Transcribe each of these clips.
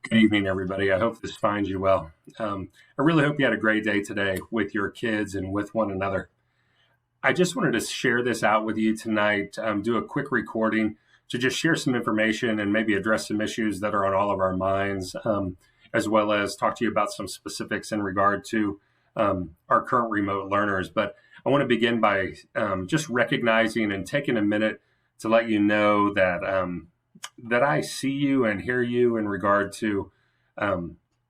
Good evening, everybody. I hope this finds you well. I really hope you had a great day today with your kids and with one another. I just wanted to share this out with you tonight, do a quick recording to just share some information and maybe address some issues that are on all of our minds, as well as talk to you about some specifics in regard to our current remote learners. But I want to begin by just recognizing and taking a minute to let you know that I see you and hear you in regard to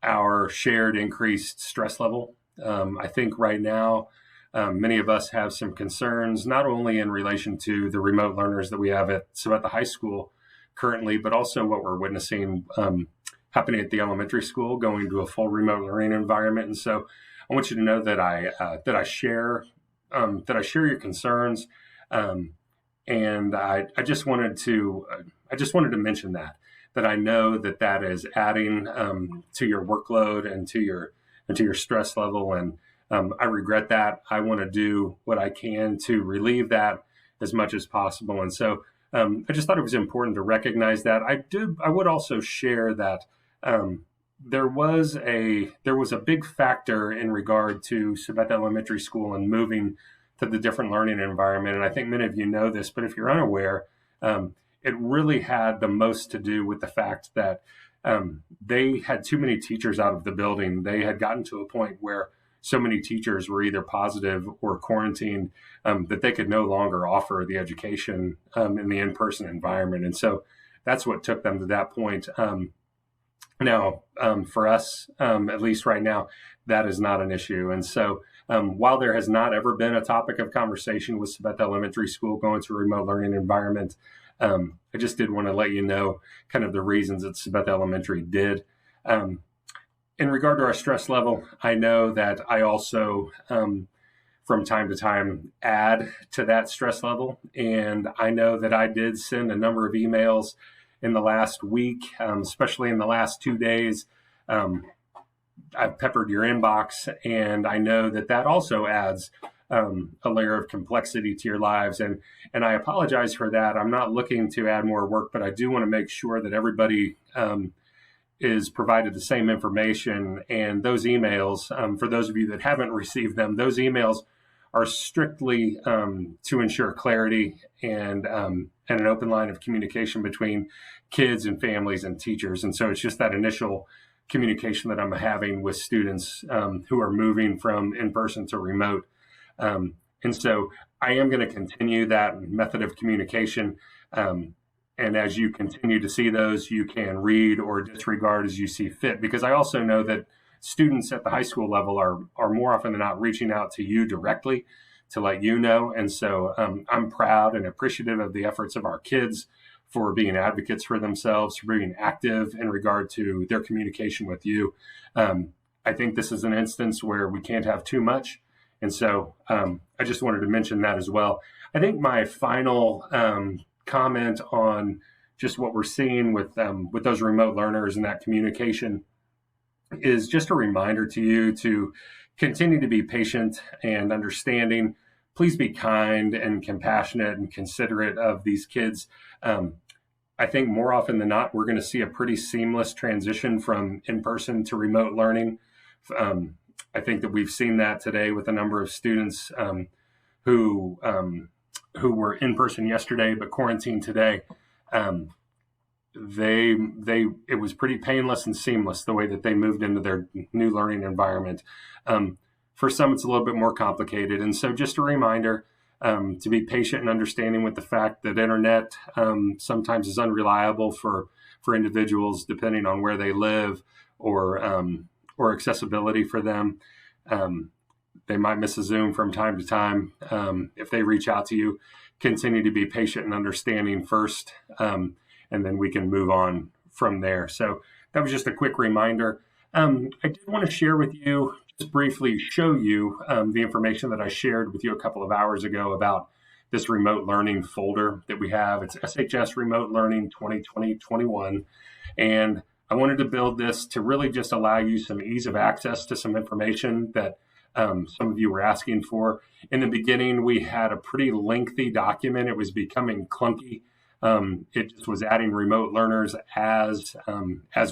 our shared increased stress level. I think right now, many of us have some concerns, not only in relation to the remote learners that we have at the High School currently, but also what we're witnessing happening at the elementary school, going to a full remote learning environment. And so, I want you to know that I share your concerns, and I just wanted to mention that I know that is adding to your workload and to your stress level, and I regret that. I want to do what I can to relieve that as much as possible, and so I just thought it was important to recognize that. I would also share that there was a big factor in regard to Sabetha Elementary School and moving to the different learning environment, and I think many of you know this, but if you're unaware, it really had the most to do with the fact that they had too many teachers out of the building. They had gotten to a point where so many teachers were either positive or quarantined that they could no longer offer the education in the in-person environment. And so that's what took them to that point. Now, for us, at least right now, that is not an issue. And so while there has not ever been a topic of conversation with Sabetha Elementary School going to a remote learning environment, I just did want to let you know kind of the reasons that Sabetha Elementary did. In regard to our stress level, I know that I also, from time to time, add to that stress level. And I know that I did send a number of emails in the last week, especially in the last 2 days. I've peppered your inbox, and I know that also adds a layer of complexity to your lives. And I apologize for that. I'm not looking to add more work, but I do want to make sure that everybody is provided the same information. And those emails, for those of you that haven't received them, those emails are strictly to ensure clarity and an open line of communication between kids and families and teachers. And so it's just that initial communication that I'm having with students who are moving from in-person to remote. And so I am going to continue that method of communication. And as you continue to see those, you can read or disregard as you see fit, because I also know that students at the high school level are more often than not reaching out to you directly to let you know. And so I'm proud and appreciative of the efforts of our kids for being advocates for themselves, for being active in regard to their communication with you. I think this is an instance where we can't have too much. And so I just wanted to mention that as well. I think my final comment on just what we're seeing with those remote learners and that communication is just a reminder to you to continue to be patient and understanding. Please be kind and compassionate and considerate of these kids. I think more often than not, we're going to see a pretty seamless transition from in-person to remote learning. I think that we've seen that today with a number of students who were in person yesterday but quarantined today. It was pretty painless and seamless the way that they moved into their new learning environment. For some, it's a little bit more complicated, and so just a reminder to be patient and understanding with the fact that internet sometimes is unreliable for individuals depending on where they live or accessibility for them. They might miss a Zoom from time to time. If they reach out to you, continue to be patient and understanding first, and then we can move on from there. So that was just a quick reminder. I did want to share with you, just briefly show you the information that I shared with you a couple of hours ago about this remote learning folder that we have. It's SHS Remote Learning 2020-21. And I wanted to build this to really just allow you some ease of access to some information that some of you were asking for. In the beginning, we had a pretty lengthy document. It was becoming clunky. It just was adding remote learners as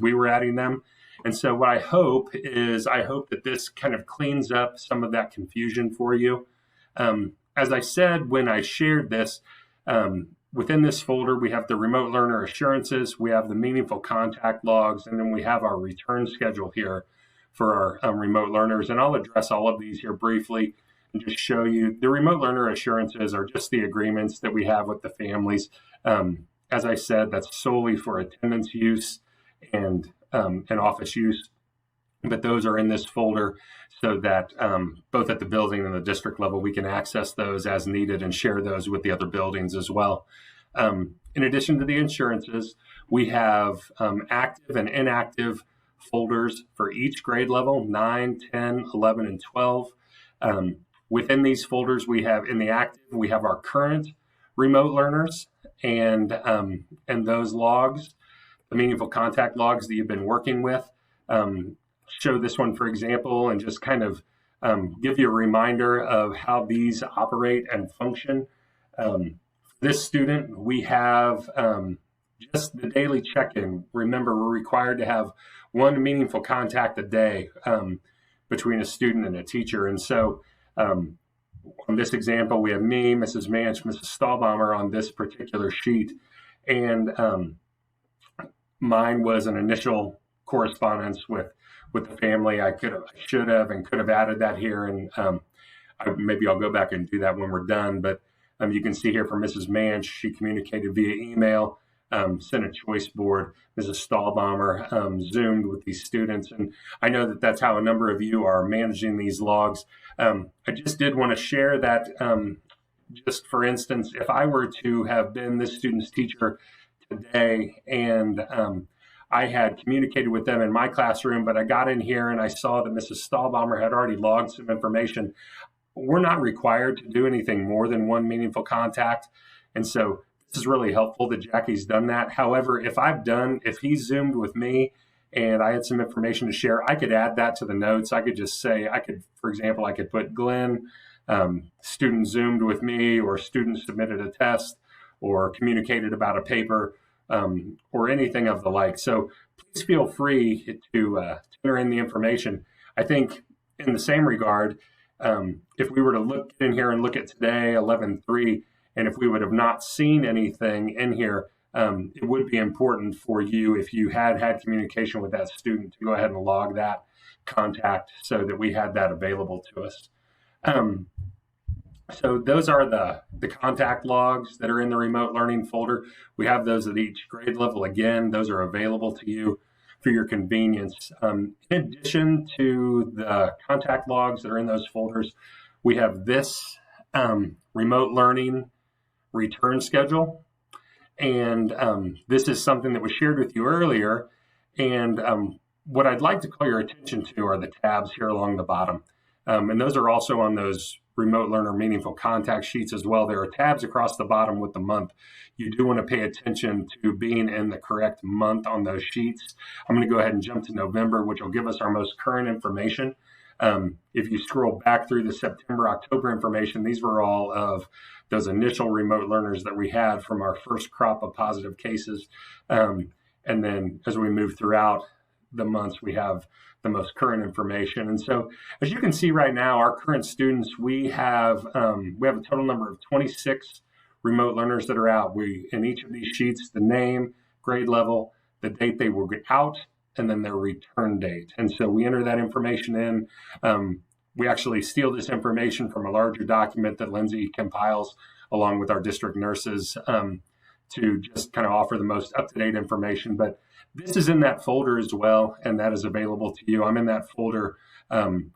we were adding them. And so what I hope that this kind of cleans up some of that confusion for you. As I said when I shared this, within this folder, we have the remote learner assurances, we have the meaningful contact logs, and then we have our return schedule here for our remote learners. And I'll address all of these here briefly and just show you the remote learner assurances are just the agreements that we have with the families. As I said, that's solely for attendance use and office use, but those are in this folder so that both at the building and the district level, we can access those as needed and share those with the other buildings as well. In addition to the insurances, we have active and inactive folders for each grade level, 9, 10, 11, and 12. Within these folders, we have in the active, we have our current remote learners and those logs, the meaningful contact logs that you've been working with. Show this one, for example, and just kind of give you a reminder of how these operate and function. This student, we have just the daily check-in. Remember, we're required to have one meaningful contact a day between a student and a teacher. And so on this example, we have me, Mrs. Manch, Mrs. Stahlbaumer on this particular sheet. And mine was an initial correspondence with the family. I should have and could have added that here. And maybe I'll go back and do that when we're done. But you can see here for Mrs. Manch, she communicated via email, sent a choice board. Mrs. Stahlbaumer Zoomed with these students. And I know that that's how a number of you are managing these logs. I just did want to share that, just for instance, if I were to have been this student's teacher today and I had communicated with them in my classroom, but I got in here and I saw that Mrs. Stahlbaumer had already logged some information. We're not required to do anything more than one meaningful contact. And so this is really helpful that Jackie's done that. However, if he's Zoomed with me and I had some information to share, I could add that to the notes. I could just say, for example, I could put Glenn, student Zoomed with me, or student submitted a test or communicated about a paper, or anything of the like. So please feel free to enter in the information. I think in the same regard, if we were to look in here and look at today, 11/3, and if we would have not seen anything in here, it would be important for you, if you had communication with that student, to go ahead and log that contact so that we had that available to us. So those are the contact logs that are in the remote learning folder. We have those at each grade level. Again, those are available to you for your convenience. In addition to the contact logs that are in those folders, we have this remote learning return schedule. And this is something that was shared with you earlier. And what I'd like to call your attention to are the tabs here along the bottom. And those are also on those remote learner meaningful contact sheets as well. There are tabs across the bottom with the month. You do want to pay attention to being in the correct month on those sheets. I'm going to go ahead and jump to November, which will give us our most current information. If you scroll back through the September, October information, these were all of those initial remote learners that we had from our first crop of positive cases. And then as we move throughout the months, we have the most current information. And so as you can see right now, our current students, we have a total number of 26 remote learners that are out. In each of these sheets, the name, grade level, the date they will get out, and then their return date. And so we enter that information in. We actually steal this information from a larger document that Lindsay compiles along with our district nurses to just kind of offer the most up-to-date information. But this is in that folder as well, and that is available to you. I'm in that folder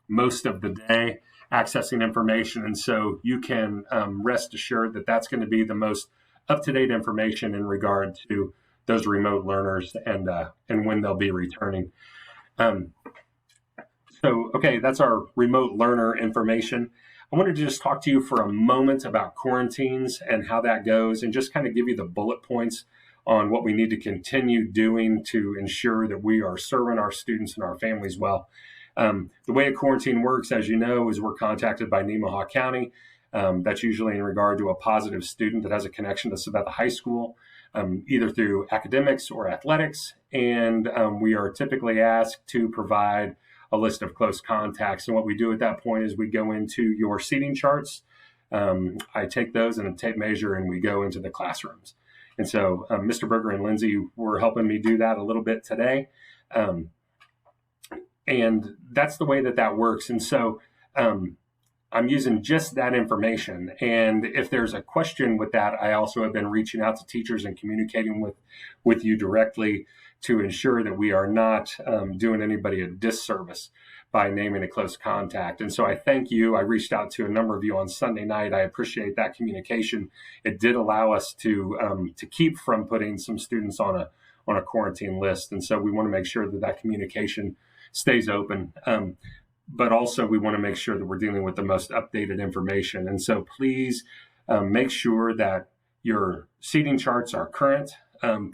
most of the day accessing information. And so you can rest assured that that's going to be the most up-to-date information in regard to those remote learners and when they'll be returning. Okay, that's our remote learner information. I wanted to just talk to you for a moment about quarantines and how that goes, and just kind of give you the bullet points on what we need to continue doing to ensure that we are serving our students and our families well. The way a quarantine works, as you know, is we're contacted by Nemaha County. That's usually in regard to a positive student that has a connection to Sabetha High School. either through academics or athletics. And we are typically asked to provide a list of close contacts. And what we do at that point is we go into your seating charts. I take those and a tape measure, and we go into the classrooms. And so Mr. Berger and Lindsay were helping me do that a little bit today. And that's the way that works. And so I'm using just that information. And if there's a question with that, I also have been reaching out to teachers and communicating with you directly to ensure that we are not doing anybody a disservice by naming a close contact. And so I thank you. I reached out to a number of you on Sunday night. I appreciate that communication. It did allow us to keep from putting some students on a quarantine list. And so we want to make sure that communication stays open. But also we want to make sure that we're dealing with the most updated information. And so please make sure that your seating charts are current.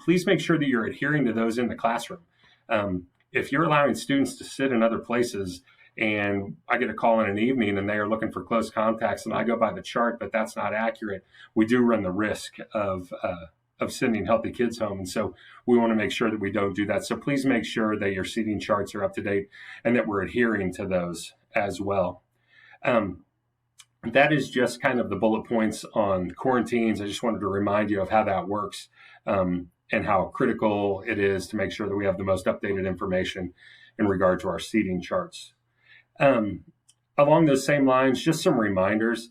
Please make sure that you're adhering to those in the classroom. If you're allowing students to sit in other places and I get a call in an evening and they are looking for close contacts and I go by the chart, but that's not accurate, we do run the risk of sending healthy kids home. And so we want to make sure that we don't do that. So please make sure that your seating charts are up to date and that we're adhering to those as well. That is just kind of the bullet points on quarantines. I just wanted to remind you of how that works and how critical it is to make sure that we have the most updated information in regard to our seating charts. Along those same lines, just some reminders.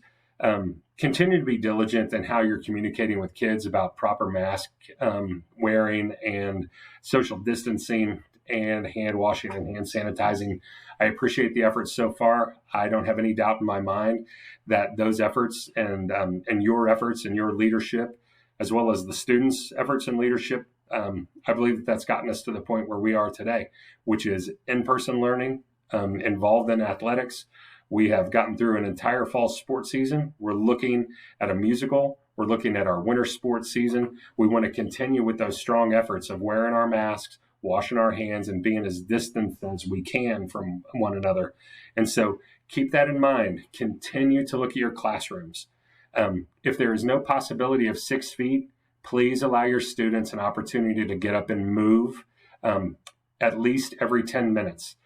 Continue to be diligent in how you're communicating with kids about proper mask wearing and social distancing and hand washing and hand sanitizing. I appreciate the efforts so far. I don't have any doubt in my mind that those efforts and your efforts and your leadership, as well as the students' efforts and leadership, I believe that's gotten us to the point where we are today, which is in-person learning, involved in athletics. We have gotten through an entire fall sports season. We're looking at a musical. We're looking at our winter sports season. We want to continue with those strong efforts of wearing our masks, washing our hands, and being as distant as we can from one another. And so keep that in mind. Continue to look at your classrooms. If there is no possibility of 6 feet, please allow your students an opportunity to get up and move at least every 10 minutes.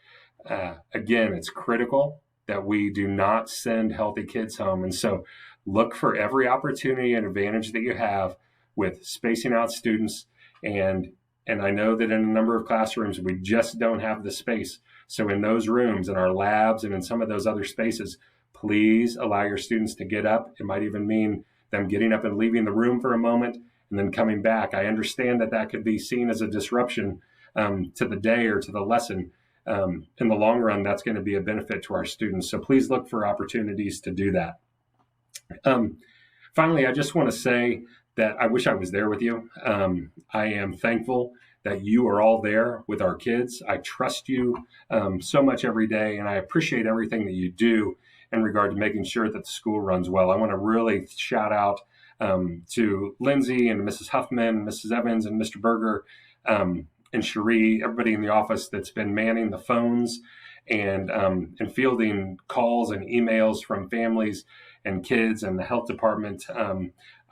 Again, it's critical that we do not send healthy kids home. And so look for every opportunity and advantage that you have with spacing out students. And I know that in a number of classrooms, we just don't have the space. So in those rooms, in our labs, and in some of those other spaces, please allow your students to get up. It might even mean them getting up and leaving the room for a moment and then coming back. I understand that could be seen as a disruption to the day or to the lesson. In the long run, that's going to be a benefit to our students. So please look for opportunities to do that. Finally, I just want to say that I wish I was there with you. I am thankful that you are all there with our kids. I trust you so much every day, and I appreciate everything that you do in regard to making sure that the school runs well. I want to really shout out to Lindsay and Mrs. Huffman, Mrs. Evans, and Mr. Berger, and Cherie, everybody in the office that's been manning the phones and fielding calls and emails from families and kids and the health department.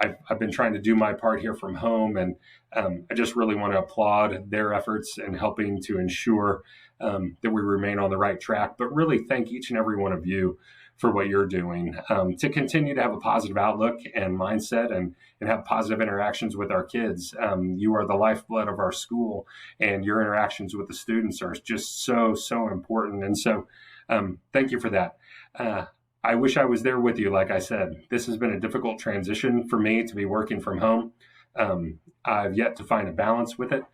I've been trying to do my part here from home, and I just really want to applaud their efforts in helping to ensure that we remain on the right track, but really thank each and every one of you for what you're doing to continue to have a positive outlook and mindset and have positive interactions with our kids. You are the lifeblood of our school, and your interactions with the students are just so important. And so thank you for that. I wish I was there with you. Like I said, this has been a difficult transition for me to be working from home. I've yet to find a balance with it,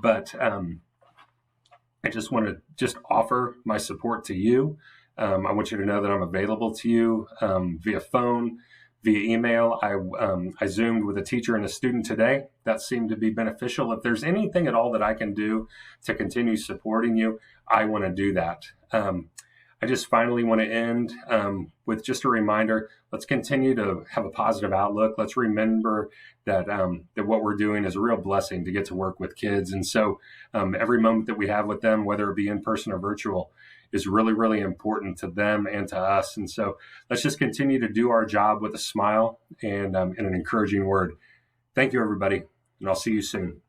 but I just want to offer my support to you. I want you to know that I'm available to you via phone, via email. I Zoomed with a teacher and a student today. That seemed to be beneficial. If there's anything at all that I can do to continue supporting you, I want to do that. I just finally want to end with just a reminder. Let's continue to have a positive outlook. Let's remember that what we're doing is a real blessing to get to work with kids. And so every moment that we have with them, whether it be in person or virtual, is really important to them and to us. And so let's just continue to do our job with a smile and an encouraging word. Thank you, everybody. and I'll see you soon.